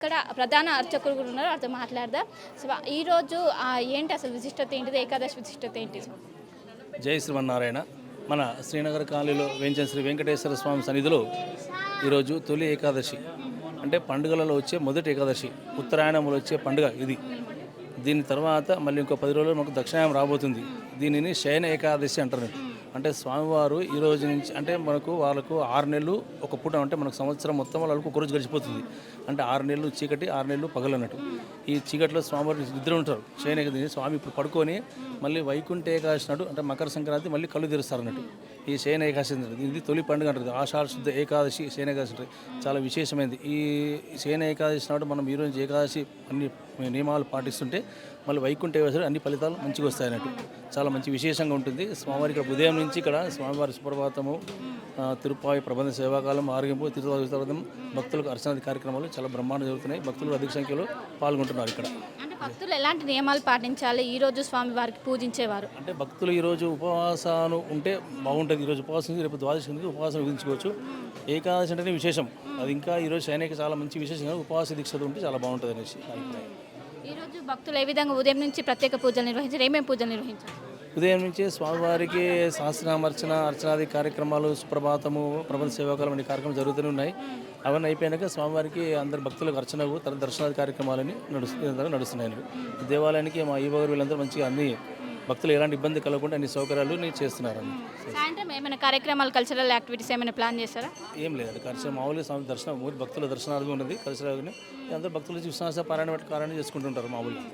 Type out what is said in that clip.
ఇక్కడ ప్రధాన అర్చకులు కూడా ఉన్నారు. వారితో మాట్లాడదాం. సో ఈరోజు ఏంటి అసలు విశిష్టత ఏంటిది? ఏకాదశి విశిష్టత ఏంటి? జై శ్రీమన్నారాయణ. మన శ్రీనగర్ కాలనీలో వేంచిన శ్రీ వెంకటేశ్వర స్వామి సన్నిధిలో ఈరోజు తొలి ఏకాదశి, అంటే పండుగలలో వచ్చే మొదటి ఏకాదశి, ఉత్తరాయణంలో వచ్చే పండుగ ఇది. దీని తర్వాత మళ్ళీ ఇంకో 10 రోజులు మనకు దక్షిణాయనం రాబోతుంది. దీనిని శయన ఏకాదశి అంటారు. అంటే స్వామివారు ఈ రోజు నుంచి, అంటే వాళ్ళకు 6 నెలలు ఒక పూట, అంటే మనకు సంవత్సరం మొత్తం వాళ్ళకు ఒక రోజు గడిచిపోతుంది. అంటే 6 నెలలు చీకటి, 6 నెలలు పగలు అన్నట్టు. ఈ చీకటిలో స్వామివారు నిద్ర ఉంటారు. శయన ఏకాదశి స్వామి ఇప్పుడు పడుకొని మళ్ళీ వైకుంఠ ఏకాదశి నాడు, అంటే మకర సంక్రాంతి మళ్ళీ కళ్ళు తెరుస్తారు అన్నట్టు. ఈ శయన ఏకాదశి ఇది తొలి పండుగ అంటారు. ఆషాఢ శుద్ధ ఏకాదశి శయన ఏకాదశి అంటే చాలా విశేషమైనది. ఈ శయన ఏకాదశి నాడు మనం ఈరోజు ఏకాదశి అన్ని నియమాలు పాటిస్తుంటే మళ్ళీ వైకుంఠ ఏకాదశి అన్ని ఫలితాలు మంచిగా వస్తాయి అన్నట్టు. చాలా మంచి విశేషంగా ఉంటుంది. స్వామివారి ఇక్కడ ఉదయం నుంచి ఇక్కడ స్వామివారి సుప్రభాతము, తిరుపాయి ప్రబంధ సేవాకాలం, ఆరోగ్యంపు తిరుపతి భక్తులకు అర్చనాది కార్యక్రమాలు చాలా బ్రహ్మాండంగా జరుగుతున్నాయి. భక్తులు అధిక సంఖ్యలో పాల్గొంటున్నారు ఇక్కడ. అంటే భక్తులు ఎలాంటి నియమాలు పాటించాలి ఈరోజు స్వామి వారికి పూజించేవారు? అంటే భక్తులు ఈరోజు ఉపవాసాలు ఉంటే బాగుంటుంది. ఈరోజు ఉపవాసం, రేపు ద్వాదశి ఉంది, ఉపవాసం విధించుకోవచ్చు. ఏకాదశి అంటేనే విశేషం. అది ఇంకా ఈరోజు శయనకి చాలా మంచి విశేషంగా ఉపవాస దీక్ష ఉంటే చాలా బాగుంటుంది అనేసి అభిప్రాయం. ఈరోజు భక్తులు ఏ విధంగా ఉదయం నుంచి ప్రత్యేక పూజలు నిర్వహించారు? ఏమేమి పూజలు నిర్వహించారు? ఉదయం నుంచే స్వామివారికి సహస్రనామర్చన, అర్చనాది కార్యక్రమాలు, సుప్రభాతము, ప్రబంధ సేవాకాలం అనే కార్యక్రమాలు జరుగుతూనే ఉన్నాయి. అవన్నీ అయిపోయాక స్వామివారికి అందరు భక్తులకు అర్చనకు తర్వాత దర్శనాది కార్యక్రమాలని నడుస్తున్నాయి. దేవాలయానికి మా ఈవగారు వీళ్ళందరూ మంచిగా అన్ని భక్తులు ఎలాంటి ఇబ్బంది కలగకుండా అన్ని సౌకర్యాలు చేస్తున్నారు. సాయంత్రం ఏమైనా కార్యక్రమాలు, కల్చరల్ యాక్టివిటీస్ ఏమైనా ప్లాన్ చేస్తారా? ఏం లేదండి. కల్చర్ మామూలుగా స్వామి దర్శనం, భక్తుల దర్శనాలు ఉన్నది. కల్చరల్ అందరూ భక్తులు విశ్వాస పారాయణ చేసుకుంటుంటారు మామూలుగా.